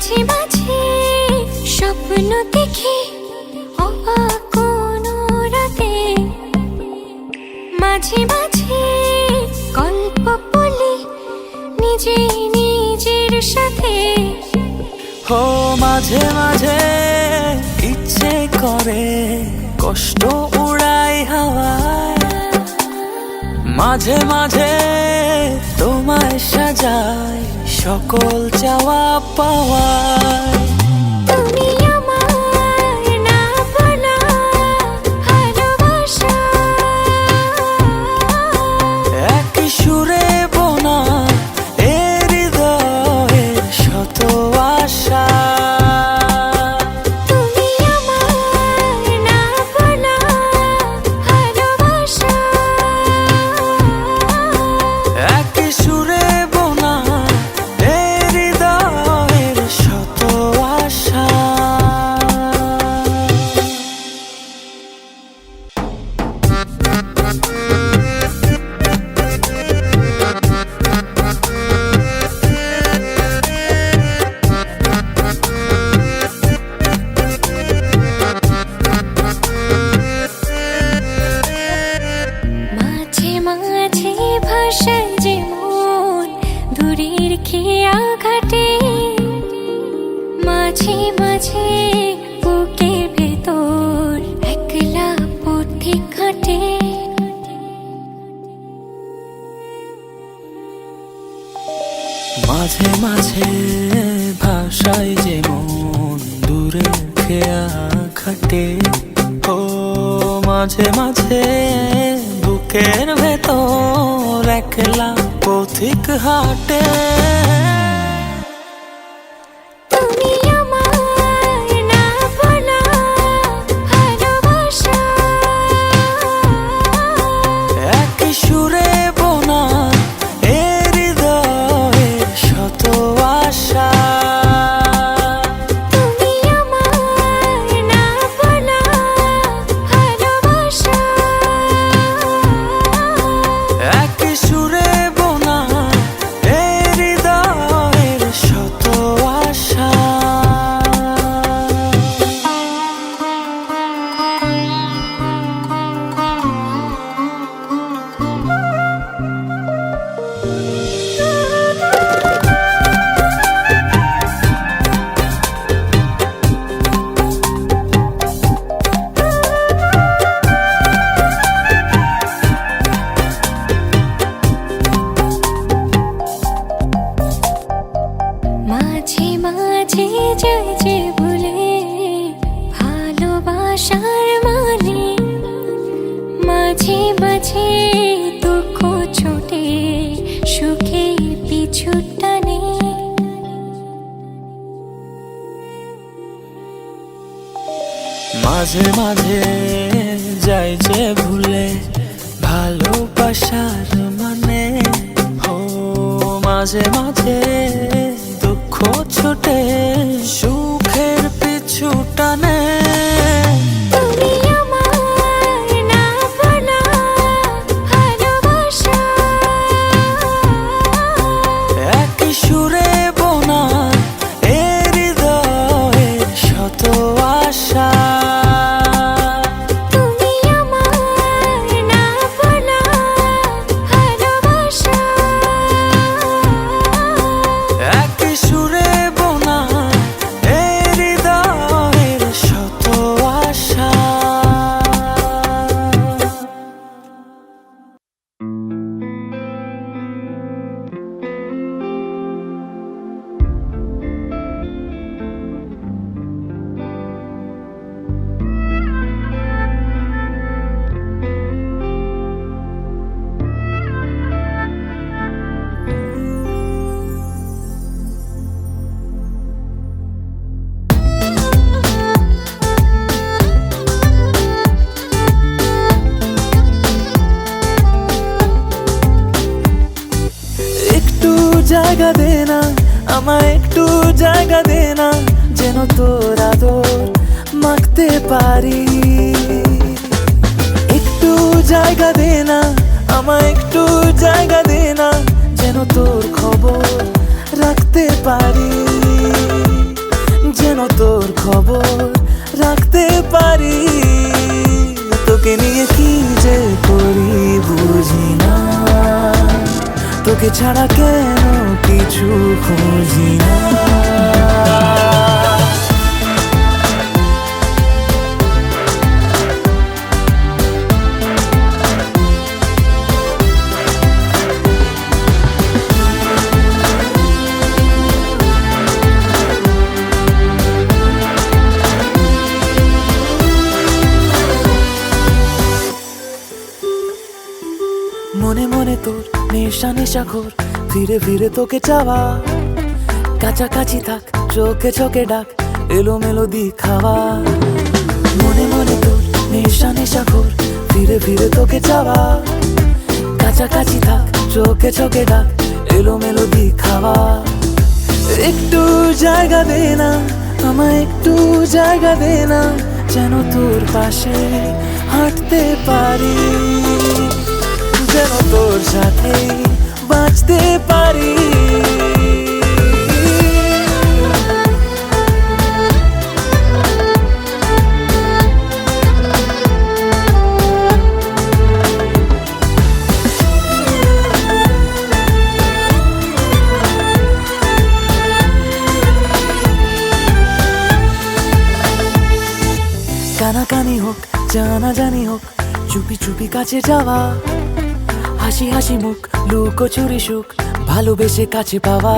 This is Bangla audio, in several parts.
মাঝে মাঝে স্বপ্ন দেখি অবাক কোনো রাতে, মাঝে মাঝে গল্প বলি নিজে নিজের সাথে। ও মাঝে মাঝে ইচ্ছে করে কষ্ট উড়াই হাওয়ায়, মাঝে মাঝে তোমায় সাজাই সকল চাওয়া পাওয়ায়। তুমি আমার না বলা ভালোবাসা, এক সুরে বোনা এ হৃদয়ের শত আশা। তুমি আমার না বলা ভালোবাসা, এক সুরে বোনা এ হৃদয়ের শত আশা। মাঝে মাঝে ভাষায় যে মন দূরের খেয়া ঘাটে, মাঝে মাঝে বুকের ভেতর একলা পথিক ঘাটে। মাঝে মাঝে ভাষায় যে মন দূরে খেয়া খাটে, ও মাঝে মাঝে বুকের ভেতর একলা পথিক হাটে। তুমি আমার না বলা ভালোবাসা, এক সুরে বোনা এ হৃদয়ের শত আশা। তুমি আমার না বলা ভালোবাসা, এক সুরে বোনা এ হৃদয়ের শত আশা। মাঝে মাঝে যাই যে ভুলে ভালোবাসার মানে, মাঝে মাঝে দুঃখ ছোটে সুখে পিছু টানে। মাঝে মাঝে যাই যে ভুলে ভালোবাসার মানে, ও মাঝে মাঝে দুঃখ ছোটে সুখের পিছু টানে। তুমি আমার না বলা ভালোবাসা, এক সুরে বোনা এ হৃদয়ের শত আশা। তুমি আমার না বলা ভালোবাসা, এক সুরে বোনা এ হৃদয়ের শত আশা। একটু জায়গা দে না, আমায় একটু জায়গা দে না, যেন তোর আদর মাখতে পারি। একটু জায়গা দে না, আমায় একটু জায়গা দে না, যেন তোর খবর রাখতে পারি। ছাড়া কেন কিছু খুঁজি না। মনে মনে তোর নেশা নেশাখোর, ফিরে ফিরে তোকে চাওয়া, কাছাকাছি থাক চোখে চোখে ডাক, এলোমেলো খাওয়া। মনে মনে তোর নেশা নেশাখোর, ফিরে ফিরে তোকে চাওয়া, কাছাকাছি থাক চোখে চোখে ডাক, এলোমেলো খাওয়া। একটু জায়গা দে না আমায়, একটু জায়গা দে না, যেন তোর পাশে হাঁটতে পারি, যেন তোর সাথে বাঁচতে পারি। কানাকানি হোক জানাজানি হোক, চুপি চুপি কাছে যাওয়া, হাসি হাসি মুখ লুকোচুরি সুখ, ভালোবেসে কাছে পাওয়া।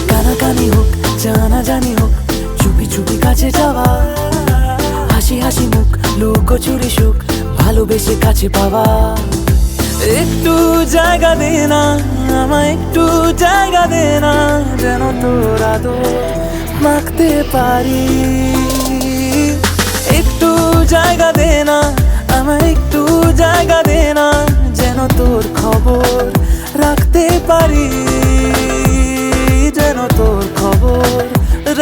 কানাকানি হোক জানাজানি হোক, চুপি চুপি কাছে যাওয়া, হাসি হাসি মুখ লুকোচুরি সুখ, ভালোবেসে কাছে পাওয়া। একটু জায়গা দে না আমায়, একটু জায়গা দে না, যেন তোর আদর মাখতে পারি। একটু জায়গা দে না আমায়, একটু জায়গা দে না, যেন তোর খবর রাখতে পারি, যেন তোর খবর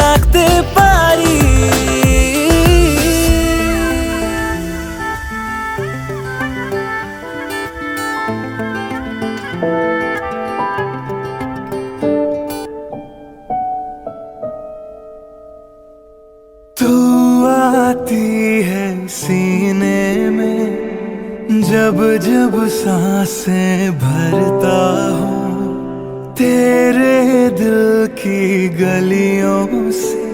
রাখতে পারি। तू आती है सीने में, जब जब सांसें भरता हूँ, तेरे दिल की गलियों से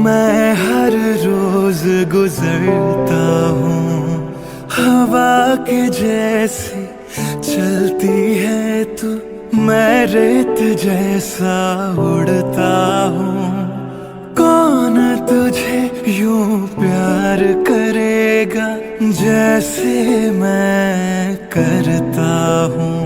मैं हर रोज गुजरता हूँ। हवा के जैसी चलती है तू, मैं रेत जैसा उड़ता हूँ। कौन तुझे यूं प्यार करेगा जैसे मैं करता हूँ।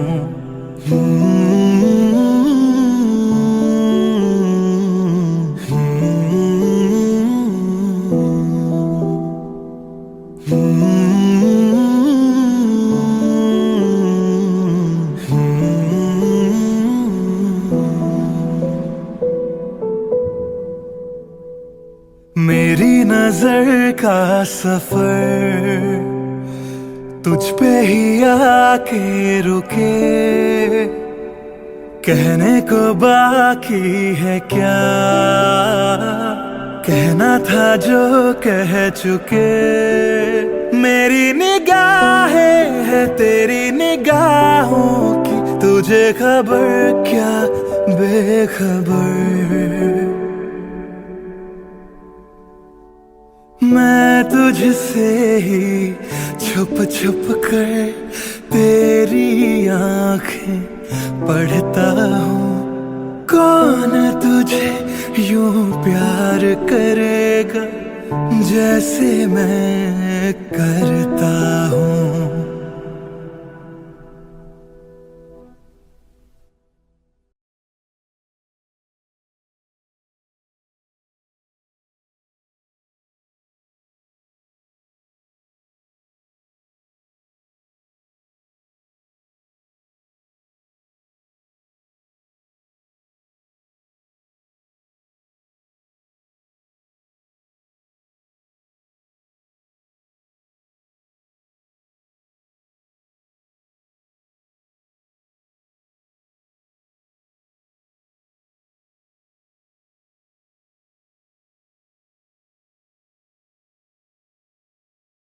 मेरी नजर का सफर तुझ पे ही आके रुके, कहने को बाकी है क्या, कहना था जो कह चुके। मेरी निगाहें है तेरी निगाहों की, तुझे खबर क्या बेखबर। मैं तुझसे ही छुप छुप कर तेरी आंखें पढ़ता हूँ। कौन तुझे यूं प्यार करेगा जैसे मैं करता हूँ।